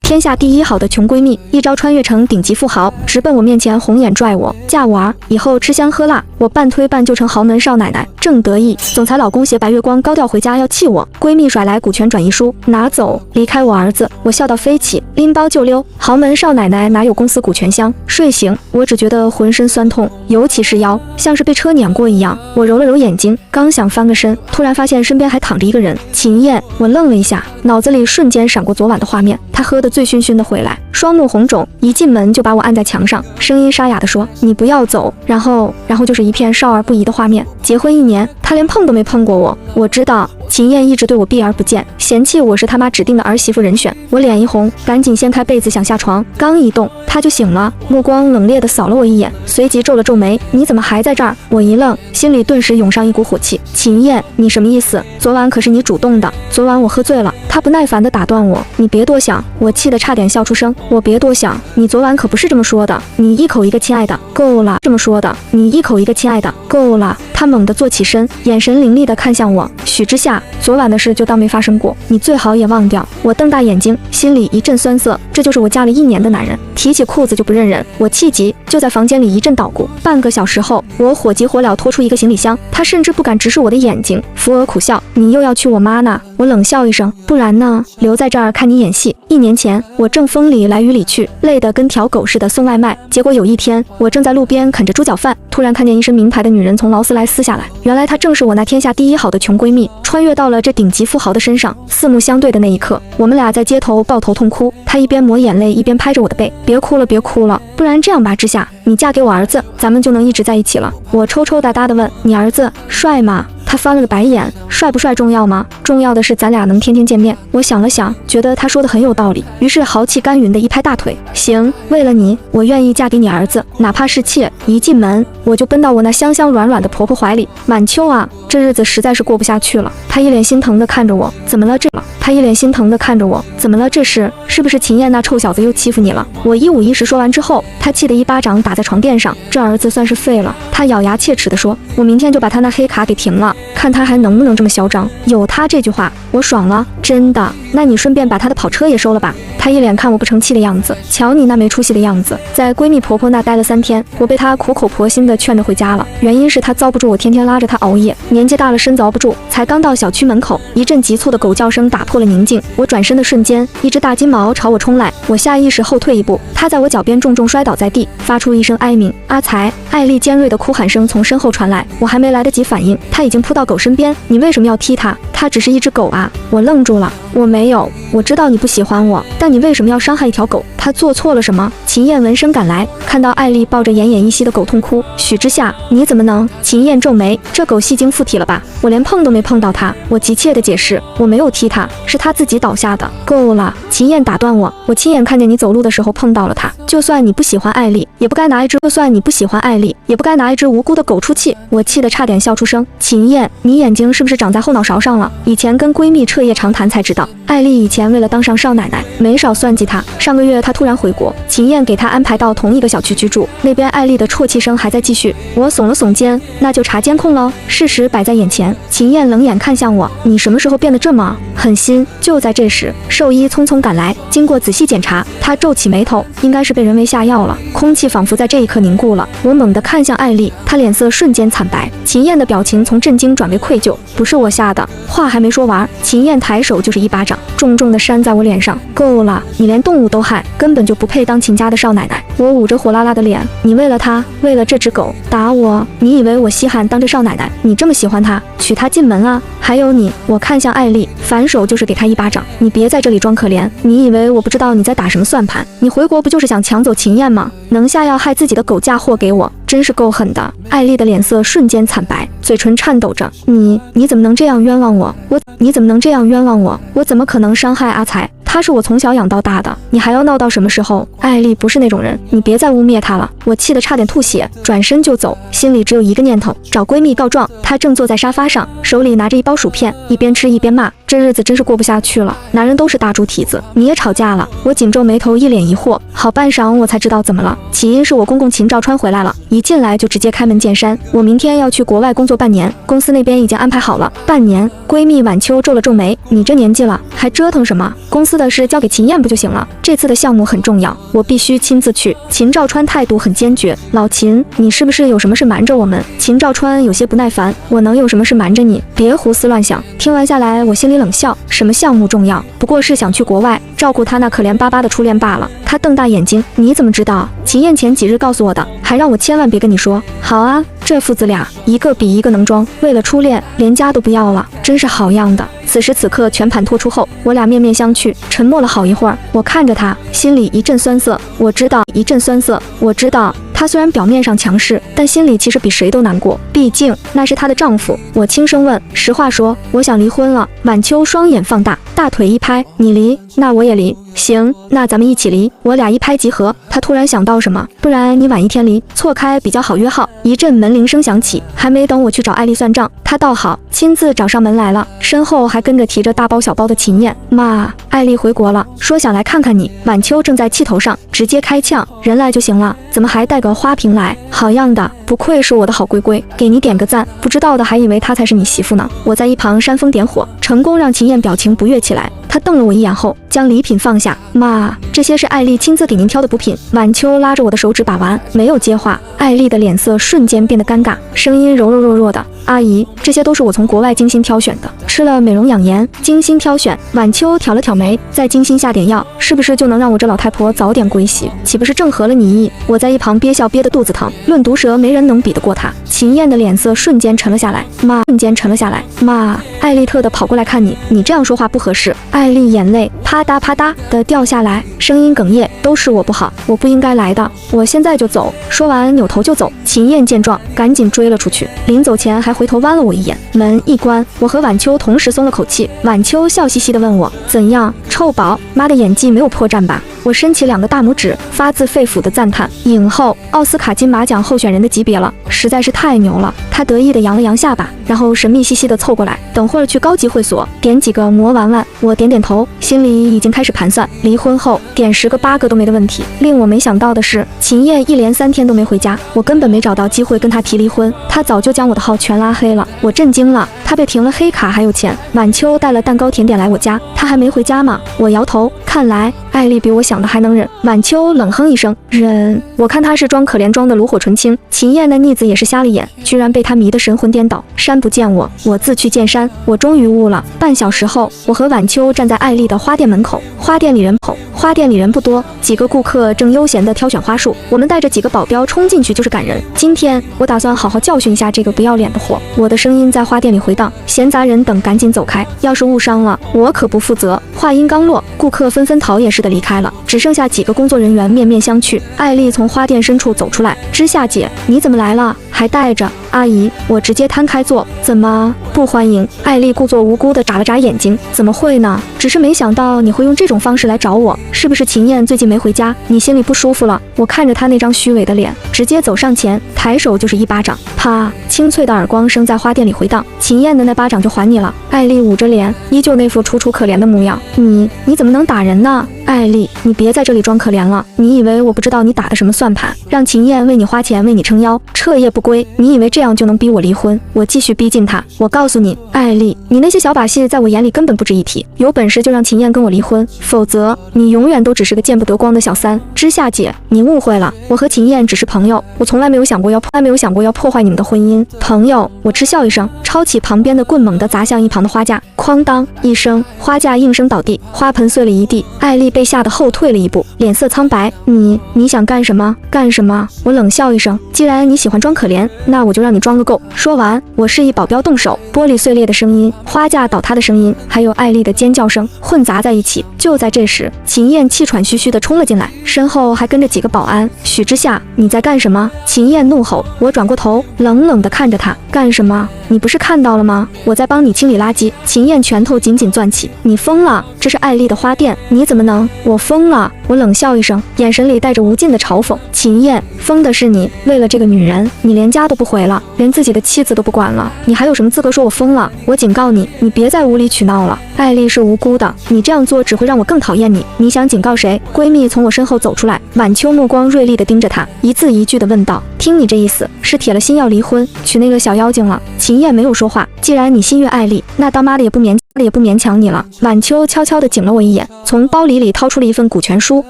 天下第一好的穷闺蜜，一朝穿越成顶级富豪，直奔我面前红眼拽我，嫁我儿，以后吃香喝辣，我半推半就成豪门少奶奶，正得意。总裁老公携白月光高调回家要气我，闺蜜甩来股权转移书，拿走，离开我儿子，我笑到飞起，拎包就溜。豪门少奶奶哪有公司股权香？睡醒，我只觉得浑身酸痛，尤其是腰，像是被车碾过一样。我揉了揉眼睛，刚想翻个身，突然发现身边还躺着一个人，秦燕。我愣了一下，脑子里瞬间闪过昨晚的画面，她喝得醉醺醺的回来，双目红肿，一进门就把我按在墙上，声音沙哑地说：“你不要走。”然后就是一片少儿不宜的画面。结婚1年，她连碰都没碰过我。我知道秦燕一直对我避而不见，嫌弃我是他妈指定的儿媳妇人选。我脸一红，赶紧掀开被子想下床，刚一动，她就醒了，目光冷冽地扫了我一眼，随即皱了皱眉：“你怎么还在这儿？”我一愣，心里顿时涌上一股火气：“秦燕，你什么意思？昨晚可是你主动的。”昨晚我喝醉了。她不耐烦地打断我：“你别多想。”我气得差点笑出声。我别多想，你昨晚可不是这么说的，你一口一个亲爱的，够了，这么说的，你一口一个亲爱的，够了。她猛地坐起身，眼神凌厉地看向我：“许之夏，昨晚的事就当没发生过，你最好也忘掉。”我瞪大眼睛，心里一阵酸涩，这就是我嫁了1年的男人，提起裤子就不认人。我气急，就在房间里一阵捣鼓。半个小时后，我火急火燎拖出一个行李箱，他甚至不敢直视我的眼睛，扶额苦笑：“你又要去我妈那？”我冷笑一声：“不然呢？留在这儿看你演戏。”1年前，我正风里来雨里去，累得跟条狗似的送外卖。结果有一天，我正在路边啃着猪脚饭，突然看见一身名牌的女人从劳斯莱斯下来，原来她正是我那天下第一好的穷闺蜜，穿越到了这顶级富豪的身上。四目相对的那一刻，我们俩在街头抱头痛哭，她一边抹眼泪，一边拍着我的背：“别哭了，别哭了，不然这样吧，之夏，你嫁给我儿子，咱们就能一直在一起了。”我抽抽搭搭地问：“你儿子帅吗？”他翻了个白眼：“帅不帅重要吗？重要的是咱俩能天天见面。”我想了想，觉得他说的很有道理，于是豪气干云的一拍大腿：“行，为了你，我愿意嫁给你儿子，哪怕是妾。”一进门，我就奔到我那香香软软的婆婆怀里：“满秋啊，这日子实在是过不下去了。”她一脸心疼的看着我：“怎么了这？”她一脸心疼的看着我：“怎么了这是不是秦燕那臭小子又欺负你了？”我一五一十说完之后，她气得一巴掌打在床垫上：“这儿子算是废了。”她咬牙切齿地说：“我明天就把他那黑卡给停了，看他还能不能这么嚣张。”有他这句话，我爽了。真的？那你顺便把他的跑车也收了吧。她一脸看我不成器的样子，瞧你那没出息的样子。在闺蜜婆婆那待了3天，我被她苦口婆心的劝着回家了。原因是她遭不住我天天拉着她熬夜，年纪大了身子熬不住。才刚到小区门口，一阵急促的狗叫声打破了宁静。我转身的瞬间，一只大金毛朝我冲来，我下意识后退一步，它在我脚边重重摔倒在地，发出一声哀鸣：“阿才！”艾丽尖锐的哭喊声从身后传来，我还没来得及反应，它已经扑到狗身边。“你为什么要踢它？它只是一只狗啊！”我愣住了。我没有，我知道你不喜欢我，但你为什么要伤害一条狗？它做错了什么？秦燕闻声赶来，看到艾丽抱着奄奄一息的狗痛哭：“许之夏，你怎么能？”秦燕皱眉：“这狗戏精附体了吧？我连碰都没碰到它。”我急切地解释：“我没有踢它，是它自己倒下的。”够了！秦燕打断我：“我亲眼看见你走路的时候碰到了它，就算你不喜欢艾丽，也不该拿一只无辜的狗出气。”我气得差点笑出声。秦燕，你眼睛是不是长在后脑勺上了？以前跟闺蜜彻夜长谈才知道，艾丽以前为了当上少奶奶，没少算计她。上个月她突然回国，秦燕给她安排到同一个小区居住，那边艾丽的啜泣声还在继续。我耸了耸肩：“那就查监控喽。”事实摆在眼前。秦燕冷眼看向我：“你什么时候变得这么狠心？”就在这时，兽医匆匆赶来，经过仔细检查，他皱起眉头，应该是被人为下药了。空气仿佛在这一刻凝固了。我猛地看向艾丽，她脸色瞬间惨白。秦燕的表情从震惊转为愧疚：“不是我下的。”话还没说完，秦燕抬手就是一巴掌，重重地扇在我脸上：“够了，你连动物都害，根本就不配当秦家的少奶奶。”我捂着火辣辣的脸：“你为了他，为了这只狗打我？你以为我稀罕当这少奶奶？你这么喜欢他，娶她进门啊？还有你！”我看向艾丽，反手就是给她一巴掌：“你别在这里装可怜，你以为我不知道你在打什么算盘？你回国不就是想抢走秦燕吗？能下药害自己的狗嫁祸给我，真是够狠的。”艾丽的脸色瞬间惨白，嘴唇颤抖着：“你怎么能这样冤枉我？你怎么能这样冤枉我？我怎么可能伤害阿才？他是我从小养到大的，你还要闹到什么时候？”艾丽不是那种人，你别再污蔑她了。我气得差点吐血，转身就走，心里只有一个念头：找闺蜜告状。她正坐在沙发上，手里拿着一包薯片，一边吃一边骂：“这日子真是过不下去了，男人都是大猪蹄子，你也吵架了？”我紧皱眉头，一脸疑惑，好半晌我才知道怎么了。起因是我公公秦兆川回来了，一进来就直接开门见山：“我明天要去国外工作半年，公司那边已经安排好了。”半年？闺蜜晚秋皱了皱眉：“你这年纪了，还折腾什么？公司次的事交给秦燕不就行了？这次的项目很重要，我必须亲自去。秦兆川态度很坚决。老秦，你是不是有什么事瞒着我们？秦兆川有些不耐烦。我能有什么事瞒着你？别胡思乱想。听完下来，我心里冷笑。什么项目重要？不过是想去国外照顾他那可怜巴巴的初恋罢了。他瞪大眼睛，你怎么知道？秦燕前几日告诉我的，还让我千万别跟你说。好啊，这父子俩一个比一个能装，为了初恋连家都不要了，真是好样的。此时此刻全盘托出后，我俩面面相觑，沉默了好一会儿。我看着他，心里一阵酸涩。我知道，一阵酸涩。我知道，他虽然表面上强势，但心里其实比谁都难过，毕竟那是她的丈夫。我轻声问，实话说，我想离婚了。晚秋双眼放大，大腿一拍，你离，那我也离。行，那咱们一起离。我俩一拍即合。他突然想到什么，不然你晚一天离，错开比较好约号。一阵门铃声响起，还没等我去找艾丽算账，他倒好，亲自找上门来了，身后还跟着提着大包小包的秦燕。妈，艾丽回国了，说想来看看你。晚秋正在气头上，直接开呛，人来就行了，怎么还带个花瓶来？好样的，不愧是我的好龟龟，给你点个赞。不知道的还以为她才是你媳妇呢。我在一旁煽风点火，成功让秦燕表情不悦起来。她瞪了我一眼后，将礼品放下。妈，这些是艾丽亲自给您挑的补品。晚秋拉着我的手指把玩，没有接话。艾丽的脸色瞬间变得尴尬，声音柔柔弱弱的。阿姨，这些都是我从国外精心挑选的，吃了美容养颜，精心挑选。晚秋挑了挑眉，再精心下点药，是不是就能让我这老太婆早点归西？岂不是正合了你意？我在一旁憋笑憋得肚子疼。论毒舌，没人能比得过她。秦燕的脸色瞬间沉了下来。妈，瞬间沉了下来。妈，艾丽特地跑过来看你，你这样说话不合适。艾丽眼泪啪嗒啪嗒的掉下来，声音哽咽，都是我不好，我不应该来的，我现在就走。说完扭头就走。秦燕见状，赶紧追了出去，临走前还回头剜了我一眼。门一关，我和晚秋同时松了口气。晚秋笑嘻嘻地问我，怎样，臭宝，妈的演技没有破绽吧？我伸起2个大拇指，发自肺腑的赞叹，影后、奥斯卡金马奖候选人的级别了，实在是太牛了。他得意地扬了扬下巴，然后神秘兮兮地凑过来，等会儿去高级会所点几个魔丸丸。我点点头，心里已经开始盘算，离婚后点10个8个都没的问题。令我没想到的是，秦燕一连3天都没回家，我根本没找到机会跟他提离婚，他早就将我的号全拉黑了。我震惊了，他被停了黑卡还有钱。晚秋带了蛋糕甜点来我家，他还没回家吗？我摇头，看来艾丽比我想的还能忍。晚秋冷哼一声，忍。我看他是装可怜装的炉火纯青。秦燕那逆子也是瞎了眼，居然被他迷得神魂颠倒。山不见我，我自去见山。我终于悟了。半小时后，我和晚秋站在艾丽的花店门口。花店里人不多，几个顾客正悠闲地挑选花束。我们带着几个保镖冲进去就是赶人。今天我打算好好教训一下这个不要脸的货。我的声音在花店里回荡，闲杂人等赶紧走开，要是误伤了，我可不负责。话音刚落，顾客纷纷逃也似的离开了，只剩下几个工作人员面面相觑。艾丽从花店深处走出来，知夏姐，你怎么来了？还带着？阿姨，我直接摊开坐。怎么不欢迎？艾丽故作无辜地眨了眨眼睛。怎么会呢？只是没想到你会用这种方式来找我，是不是秦燕最近没回家，你心里不舒服了？我看着她那张虚伪的脸，直接走上前，抬手就是一巴掌。啪，清脆的耳光声在花店里回荡。秦燕的那巴掌就还你了。艾丽捂着脸，依旧那副楚楚可怜的模样。你怎么能打人呢？艾丽，你别在这里装可怜了。你以为我不知道你打的什么算盘？让秦燕为你花钱，为你撑腰，彻夜不归。你以为这样就能逼我离婚？我继续逼近他。我告诉你，艾丽，你那些小把戏在我眼里根本不值一提。有本事就让秦燕跟我离婚，否则你永远都只是个见不得光的小三。知夏姐，你误会了，我和秦燕只是朋友，我从来没有想过要破坏你们的婚姻。朋友，我嗤笑一声，抄起旁边的棍猛地砸向一旁的花架，哐当一声，花架应声倒地，花盆碎了一地。艾丽被吓得后退了一步，脸色苍白。你想干什么？干什么？我冷笑一声，既然你喜欢装可怜，那我就让你装个够。说完，我示意保镖动手，玻璃碎裂的声音，花架倒塌的声音，还有艾丽的尖叫声混杂在一起。就在这时，秦燕气喘吁吁地冲了进来，身后还跟着几个保安。许之夏，你在干什么？秦燕怒吼。我转过头，冷冷地看着她，干什么？你不是看到了吗？我在帮你清理垃圾。秦燕拳头紧紧攥起。你疯了？这是艾丽的花店，你怎么能？我疯了。我冷笑一声，眼神里带着无尽的嘲讽。秦燕，疯的是你，为了这个女人，你连家都不回了，连自己的妻子都不管了，你还有什么资格说我疯了？我警告你，你别再无理取闹了。艾丽是无辜的，你这样做只会让我更讨厌你。你想警告谁？闺蜜从我身后走出来，晚秋目光锐利地盯着她，一字一句地问道：听你这意思，是铁了心要离婚，娶那个小妖精了？秦燕没有说话。既然你心悦艾丽，那当妈的也不勉强。也不勉强你了。晚秋悄悄地警了我一眼，从包里掏出了一份股权书，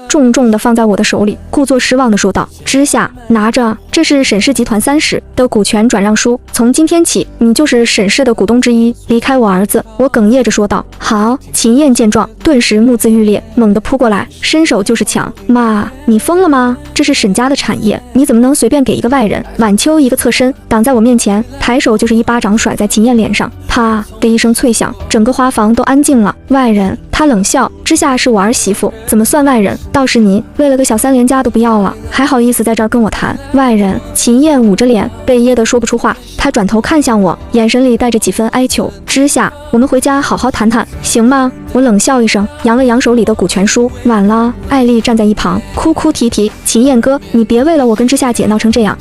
重重地放在我的手里，故作失望地说道：“知夏，拿着，这是沈氏集团30%的股权转让书，从今天起，你就是沈氏的股东之一，离开我儿子。”我哽咽着说道：“好。”秦燕见状，顿时目眦欲裂，猛地扑过来，伸手就是抢。妈，你疯了吗？这是沈家的产业，你怎么能随便给一个外人？晚秋一个侧身，挡在我面前，抬手就是一巴掌甩在秦燕脸上，啪的一声脆响，整个花房都安静了。外人？他冷笑，知夏是我儿媳妇，怎么算外人？倒是你，为了个小3连家都不要了，还好意思在这儿跟我谈外人？秦燕捂着脸，被噎得说不出话。她转头看向我，眼神里带着几分哀求：“知夏，我们回家好好谈谈，行吗？”我冷笑一声，扬了扬手里的股权书。晚了。艾丽站在一旁，哭哭啼啼：“秦燕哥，你别为了我跟知夏姐闹成这样，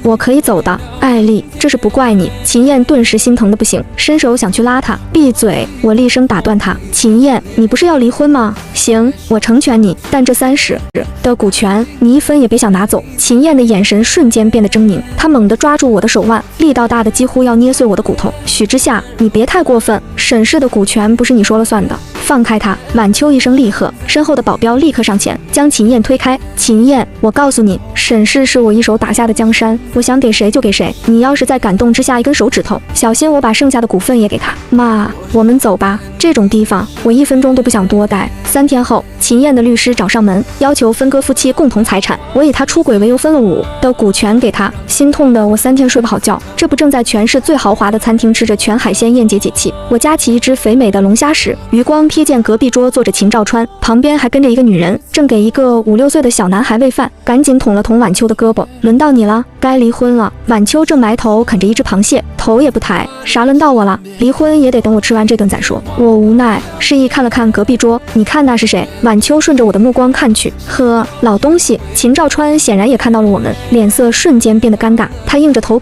我可以走的。”艾丽，这是不怪你。秦燕顿时心疼的不行，伸手想去拉她。闭嘴！我厉声打断她。秦燕，你不是要离婚吗？行，我成全你，但这30%的股权，你1分也别想拿走。秦燕的眼神瞬间变得狰狞，她猛地抓住我的手腕，力道大的几乎要捏碎我的骨头。许之夏，你别太过分，沈氏的股权不是你说了算的。放开他！晚秋一声厉喝，身后的保镖立刻上前将秦燕推开。秦燕，我告诉你，沈氏是我一手打下的江山，我想给谁就给谁。你要是再敢动之下一根手指头，小心我把剩下的股份也给他。妈，我们走吧，这种地方我1分钟都不想多待。3天后，秦燕的律师找上门，要求分割夫妻共同财产。我以他出轨为由分了5的股权给他，心痛的我3天睡不好觉。这不正在全市最豪华的餐厅吃着全海鲜宴解解气。我夹起一只肥美的龙虾时，余光瞥见隔壁桌坐着秦兆川，旁边还跟着一个女人，正给一个5、6岁的小男孩喂饭。赶紧捅了捅晚秋的胳膊，轮到你了，该离婚了。晚秋正埋头啃着一只螃蟹，头也不抬。啥轮到我了？离婚也得等我吃完这顿再说。我无奈，示意看了看隔壁桌，你看那是谁？晚秋顺着我的目光看去，呵，老东西。秦兆川显然也看到了我们，脸色瞬间变得尴尬。他硬着头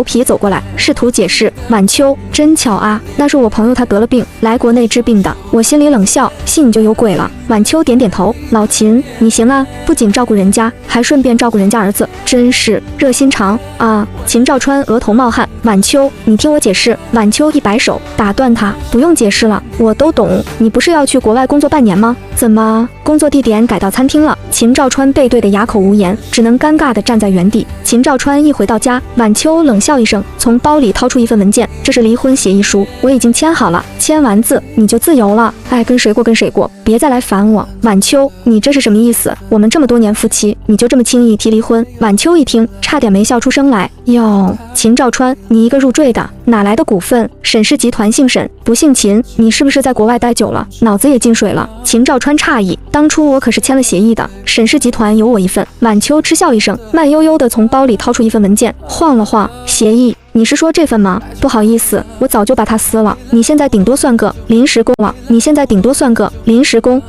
皮，走过来，试图解释。晚秋，真巧啊，那是我朋友，他得了病，来国内治病的。我心里冷笑，信你就有鬼了。晚秋点点头，老秦，你行啊，不仅照顾人家，还顺便照顾人家儿子，真是热心肠啊！秦兆川额头冒汗，晚秋，你听我解释。晚秋一摆手打断他，不用解释了，我都懂。你不是要去国外工作半年吗？怎么工作地点改到餐厅了？秦兆川被对得哑口无言，只能尴尬地站在原地。秦兆川一回到家，晚秋冷笑一声，从包里掏出一份文件，这是离婚协议书，我已经签好了，签完字你就自由了。爱跟谁过跟谁过，别再来烦我。晚秋，你这是什么意思？我们这么多年夫妻，你就这么轻易提离婚？晚秋一听，差点没笑出声来。哟，秦兆川，你一个入赘的，哪来的股份？沈氏集团姓沈，不姓秦，你是不是在国外待久了，脑子也进水了？秦兆川诧异，当初我可是签了协议的，沈氏集团有我一份。晚秋嗤笑一声，慢悠悠地从包里掏出一份文件，晃了晃，协议。你是说这份吗？不好意思，我早就把它撕了。你现在顶多算个临时工了，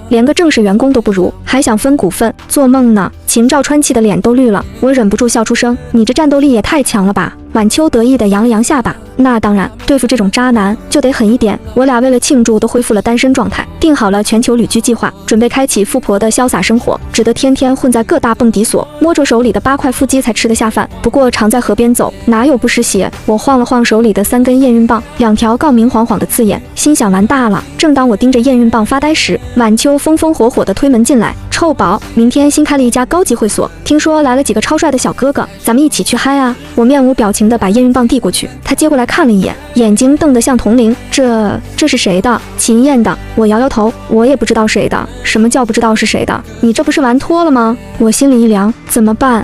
连个正式员工都不如，还想分股份？做梦呢！秦兆川气得脸都绿了，我忍不住笑出声。你这战斗力也太强了吧！晚秋得意地扬了扬下巴。那当然，对付这种渣男就得狠一点。我俩为了庆祝都恢复了单身状态，定好了全球旅居计划，准备开启富婆的潇洒生活，只得天天混在各大蹦迪所，摸着手里的8块腹肌才吃得下饭。不过常在河边走，哪有不湿鞋？我晃了晃手里的3根验孕棒，2条告明晃晃的刺眼，心想完大了。正当我盯着验孕棒发呆时，晚秋风风火火地推门进来。臭宝，明天新开了一家高级会所，听说来了几个超帅的小哥哥，咱们一起去嗨啊！我面无表情地把验孕棒递过去，他接过来看了一眼，眼睛瞪得像铜铃。这是谁的？秦燕的。我摇摇头，我也不知道谁的。什么叫不知道是谁的？你这不是玩脱了吗？我心里一凉，怎么办？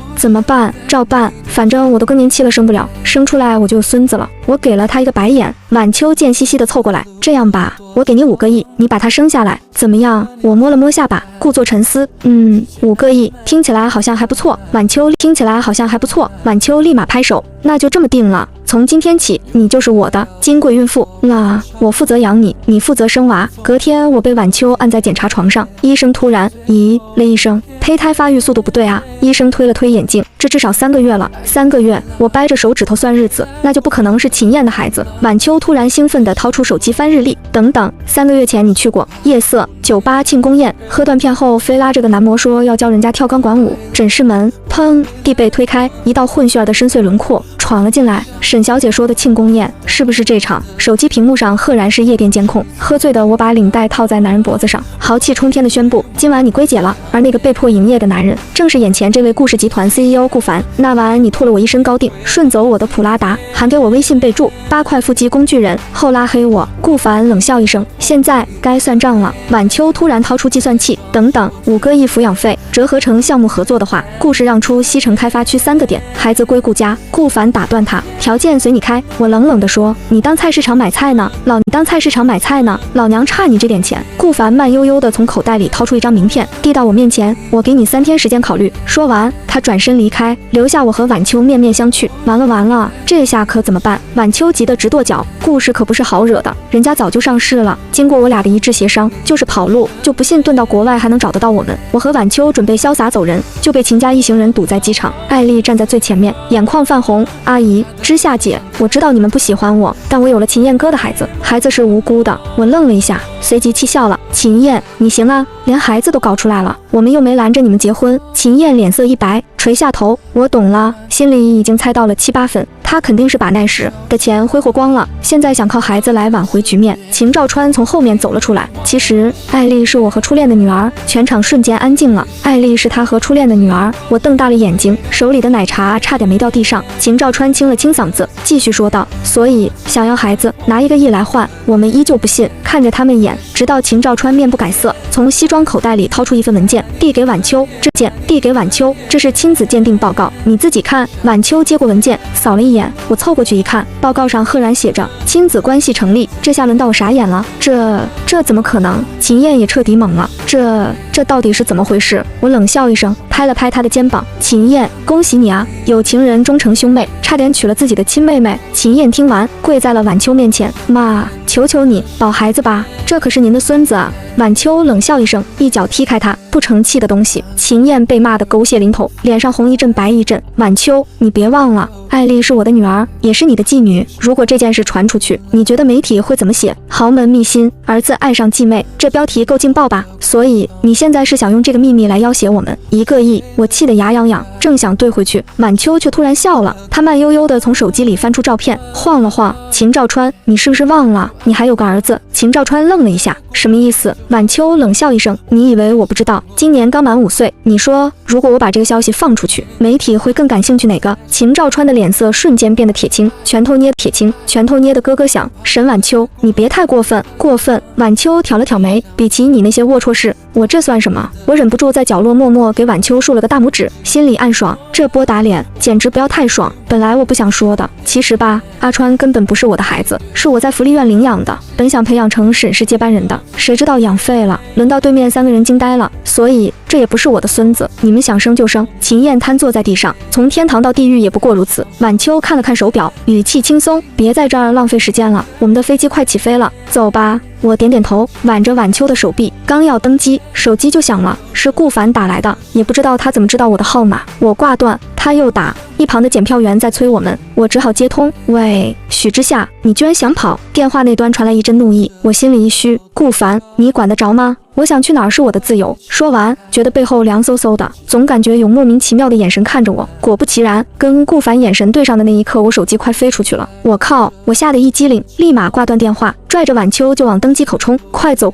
照办，反正我都更年期了，生不了，生出来我就有孙子了。我给了他一个白眼。晚秋贱兮兮地凑过来，这样吧，我给你5个亿，你把他生下来，怎么样？我摸了摸下巴，故作沉思，5个亿听起来好像还不错。晚秋立马拍手，那就这么定了。从今天起，你就是我的金贵孕妇啦！我负责养你，你负责生娃。隔天，我被晚秋按在检查床上，医生突然咦了一声，胚胎发育速度不对啊！医生推了推眼镜，这至少3个月了。3个月，我掰着手指头算日子，那就不可能是秦燕的孩子。晚秋突然兴奋地掏出手机翻日历，等等，3个月前你去过夜色酒吧庆功宴，喝断片后非拉着个男模说要教人家跳钢管舞，诊室门砰地被推开，一道混血儿的深邃轮廓闯了进来。沈小姐说的庆功宴是不是这场？手机屏幕上赫然是夜店监控。喝醉的我把领带套在男人脖子上，豪气冲天的宣布：今晚你归姐了。而那个被迫营业的男人，正是眼前这位顾氏集团 CEO 顾凡。那晚你吐了我一身高定，顺走我的普拉达，还给我微信备注8块腹肌工具人，后拉黑我。顾凡冷笑一声：现在该算账了。晚秋突然掏出计算器，等等，5个亿抚养费折合成项目合作的话，顾氏让出西城开发区3个点，孩子归顾家。顾凡打断他：条件随你开。我冷冷地说：你当菜市场买菜呢？你当菜市场买菜呢？老娘差你这点钱。顾凡慢悠悠地从口袋里掏出一张名片，递到我面前：我给你3天时间考虑。说完，他转身离开，留下我和晚秋面面相觑。完了，这下可怎么办？晚秋急得直跺脚，顾氏可不是好惹的，人家早就上市了，经过我俩的一致协商，就是跑路，就不信遁到国外还能找得到我们。我和晚秋准备潇洒走人，就被秦家一行人堵在机场。艾丽站在最前面，眼眶泛红：阿姨，知夏姐，我知道你们不喜欢我，但我有了秦燕哥的孩子，孩子是无辜的。我愣了一下，随即气笑了：秦燕，你行啊，连孩子都搞出来了，我们又没拦着你们结婚。秦燕脸色一白，垂下头：我懂了，心里已经猜到了7、8分。他肯定是把那时的钱挥霍光了，现在想靠孩子来挽回局面。秦兆川从后面走了出来。其实艾丽是我和初恋的女儿。全场瞬间安静了。艾丽是他和初恋的女儿。我瞪大了眼睛，手里的奶茶差点没掉地上。秦兆川清了清嗓子，继续说道：所以想要孩子，拿1个亿来换，我们依旧不信，看着他们演，直到秦兆川面不改色，从西装口袋里掏出一份文件，递给晚秋。这是亲子鉴定报告，你自己看。晚秋接过文件，扫了一眼。我凑过去一看，报告上赫然写着亲子关系成立。这下轮到我傻眼了，这怎么可能？秦燕也彻底懵了，这到底是怎么回事？我冷笑一声，拍了拍她的肩膀：秦燕，恭喜你啊，有情人终成兄妹，差点娶了自己的亲妹妹。秦燕听完，跪在了晚秋面前：妈，求求你保孩子吧，这可是您的孙子啊。晚秋冷笑一声，一脚踢开他：不成器的东西。秦燕被骂得狗血淋头，脸上红一阵白一阵。晚秋，你别忘了，艾丽是我的女儿，也是你的继女。如果这件事传出去，你觉得媒体会怎么写？豪门秘辛，儿子爱上继妹，这标题够劲爆吧？所以你现在是想用这个秘密来要挟我们？1个亿！我气得牙痒痒，正想怼回去，晚秋却突然笑了。他慢悠悠地从手机里翻出照片，晃了晃：秦兆川，你是不是忘了你还有个儿子？秦兆川愣了一下，什么意思？晚秋冷笑一声：你以为我不知道？今年刚满5岁，你说如果我把这个消息放出去，媒体会更感兴趣哪个？秦兆川的脸色瞬间变得铁青，拳头捏得咯咯响。沈晚秋，你别太过分！晚秋挑了挑眉，比起你那些龌龊事，我这算什么？我忍不住在角落默默给晚秋竖了个大拇指，心里暗爽，这波打脸简直不要太爽。本来我不想说的，其实吧，阿川根本不是我的孩子，是我在福利院领养的，本想培养成沈氏接班人的，谁知道养废了。轮到对面3个人惊呆了，所以这也不是我的孙子，你们想生就生。秦燕瘫坐在地上，从天堂到地狱也不过如此。晚秋看了看手表，语气轻松：别在这儿浪费时间了，我们的飞机快起飞了，走吧。我点点头，挽着晚秋的手臂，刚要登机，手机就响了，是顾凡打来的，也不知道他怎么知道我的号码。我挂断，他又打，一旁的检票员在催我们，我只好接通：喂，许之夏，你居然想跑？电话那端传来一阵怒意，我心里一虚，顾凡，你管得着吗？我想去哪儿是我的自由。说完，觉得背后凉飕飕的，总感觉有莫名其妙的眼神看着我。果不其然，跟顾凡眼神对上的那一刻，我手机快飞出去了。我靠！我吓得一激灵，立马挂断电话，拽着晚秋就往登机口冲。快走，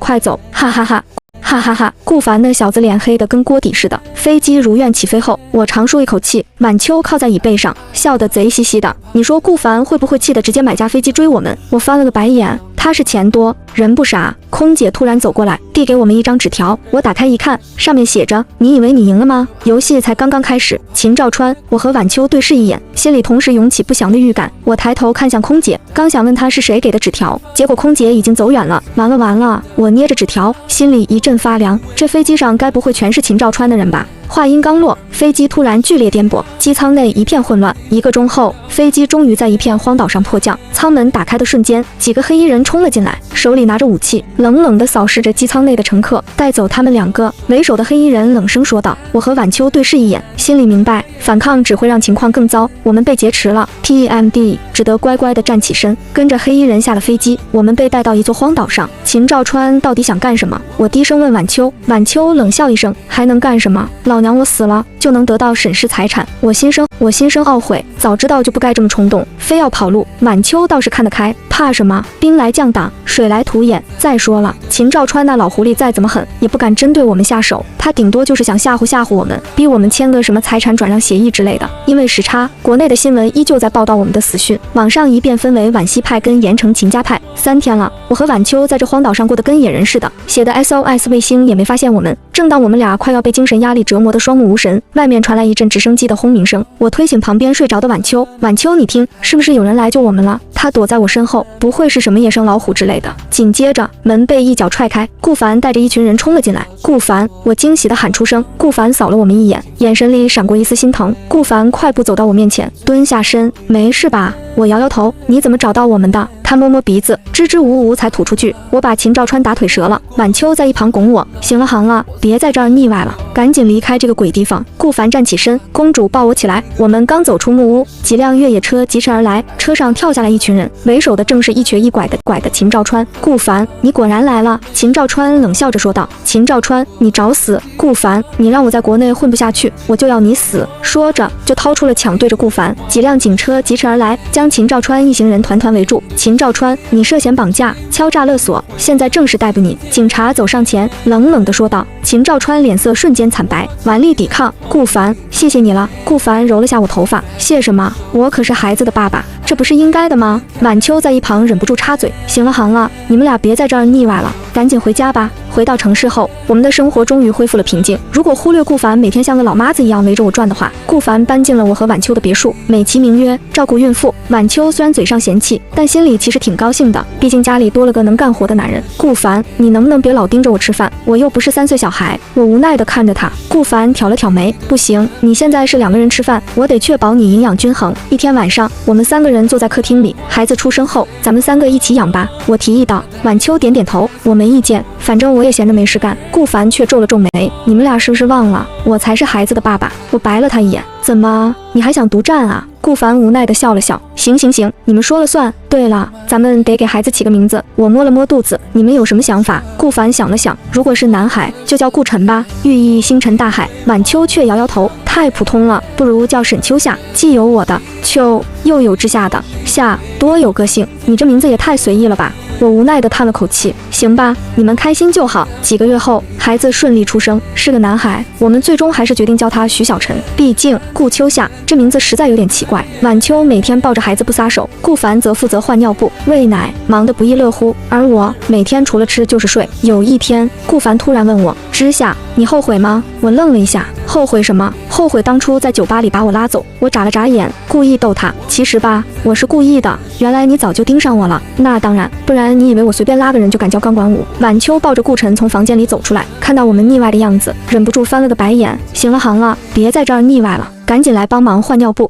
哈哈哈！哈哈哈！顾凡那小子脸黑得跟锅底似的。飞机如愿起飞后，我长舒一口气，晚秋靠在椅背上，笑得贼兮兮的。你说顾凡会不会气得直接买架飞机追我们？我翻了个白眼。他是钱多人不傻。空姐突然走过来，递给我们一张纸条，我打开一看，上面写着：你以为你赢了吗？游戏才刚刚开始。秦兆川，我和晚秋对视一眼，心里同时涌起不祥的预感。我抬头看向空姐，刚想问她是谁给的纸条，结果空姐已经走远了。完了！我捏着纸条，心里一阵发凉。这飞机上该不会全是秦兆川的人吧？话音刚落，飞机突然剧烈颠簸，机舱内一片混乱。1个钟后，飞机终于在一片荒岛上迫降。舱门打开的瞬间，几个黑衣人冲了进来，手里拿着武器，冷冷地扫视着机舱内的乘客，带走他们2个。为首的黑衣人冷声说道。我和晚秋对视一眼，心里明白，反抗只会让情况更糟，我们被劫持了。TMD， 只得乖乖地站起身，跟着黑衣人下了飞机。我们被带到一座荒岛上。秦兆川到底想干什么？我低声问晚秋。晚秋冷笑一声，还能干什么？老娘我死了就能得到沈氏财产。我心生懊悔，早知道就不该这么冲动，非要跑路。晚秋倒是看得开，怕什么？兵来将挡，水来土掩。再说了，秦兆川那老狐狸再怎么狠，也不敢针对我们下手，他顶多就是想吓唬我们，逼我们签个什么财产转让协议之类的。因为时差，国内的新闻依旧在报道我们的死讯，网上一变分为皖西派跟盐城秦家派。3天了，我和晚秋在这荒岛上过得跟野人似的，写的 SOS 卫星也没发现我们。正当我们俩快要被精神压力折磨得双目无神，外面传来一阵直升机的轰鸣声。我推醒旁边睡着的晚秋，晚秋，你听，是不是有人来救我们了？他躲在我身后，不会是什么野生老虎之类的。紧接着，门被一脚踹开，顾凡带着一群人冲了进来。顾凡，我惊喜地喊出声。顾凡扫了我们一眼，眼神里闪过一丝心疼。顾凡快步走到我面前，蹲下身，没事吧？我摇摇头，你怎么找到我们的？他摸摸鼻子，支支吾吾才吐出句：我把秦兆川打腿折了。晚秋在一旁拱我，行了行了，别在这儿腻歪了，赶紧离开这个鬼地方。顾凡站起身，公主抱我起来。我们刚走出木屋，几辆越野车疾驰而来，车上跳下来一群人，为首的正是一瘸一拐的秦兆川。顾凡，你果然来了。秦兆川冷笑着说道。秦兆川，你找死！顾凡，你让我在国内混不下去，我就要你死！说着就掏出了枪对着顾凡。几辆警车疾驰而来，将秦兆川一行人团团围住。秦兆川，你涉嫌绑架、敲诈勒索，现在正式逮捕你。警察走上前，冷冷地说道。秦兆川脸色瞬间惨白，顽力抵抗。顾凡，谢谢你了。顾凡揉了下我头发，谢什么？我可是孩子的爸爸，这不是应该的吗？晚秋在一旁忍不住插嘴，行了行了，你们俩别在这儿腻歪了，赶紧回家吧。回到城市后，我们的生活终于恢复了平静。如果忽略顾凡每天像个老妈子一样围着我转的话，顾凡搬进了我和晚秋的别墅，美其名曰照顾孕妇。晚秋虽然嘴上嫌弃，但心里其实挺高兴的，毕竟家里多了个能干活的男人。顾凡，你能不能别老盯着我吃饭？我又不是3岁小孩。我无奈地看着他。顾凡挑了挑眉，不行，你现在是2个人吃饭，我得确保你营养均衡。一天晚上，我们3个人坐在客厅里，孩子出生后，咱们3个一起养吧，我提议道。晚秋点点头，我没意见，反正我也闲着没事干。顾凡却皱了皱眉，你们俩是不是忘了，我才是孩子的爸爸？我白了他一眼，怎么，你还想独占啊？顾凡无奈地笑了笑，行，你们说了算。对了，咱们得给孩子起个名字。我摸了摸肚子，你们有什么想法？顾凡想了想，如果是男孩，就叫顾晨吧，寓意星辰大海。晚秋却摇摇头，太普通了，不如叫沈秋夏，既有我的秋，又有之下的夏，多有个性。你这名字也太随意了吧。我无奈地叹了口气，行吧，你们开心就好。几个月后，孩子顺利出生，是个男孩。我们最终还是决定叫他徐小晨，毕竟顾秋夏这名字实在有点奇怪。晚秋每天抱着孩子不撒手，顾凡则负责换尿布、喂奶，忙得不亦乐乎。而我每天除了吃就是睡。有一天，顾凡突然问我：之夏，你后悔吗？我愣了一下，后悔什么？后悔当初在酒吧里把我拉走。我眨了眨眼，故意逗他。其实吧，我是故意的。原来你早就盯上我了。那当然，不然你以为我随便拉个人就敢叫钢管舞？晚秋抱着顾晨从房间里走出来，看到我们腻歪的样子，忍不住翻了个白眼。行了行了，别在这儿腻歪了，赶紧来帮忙换尿布。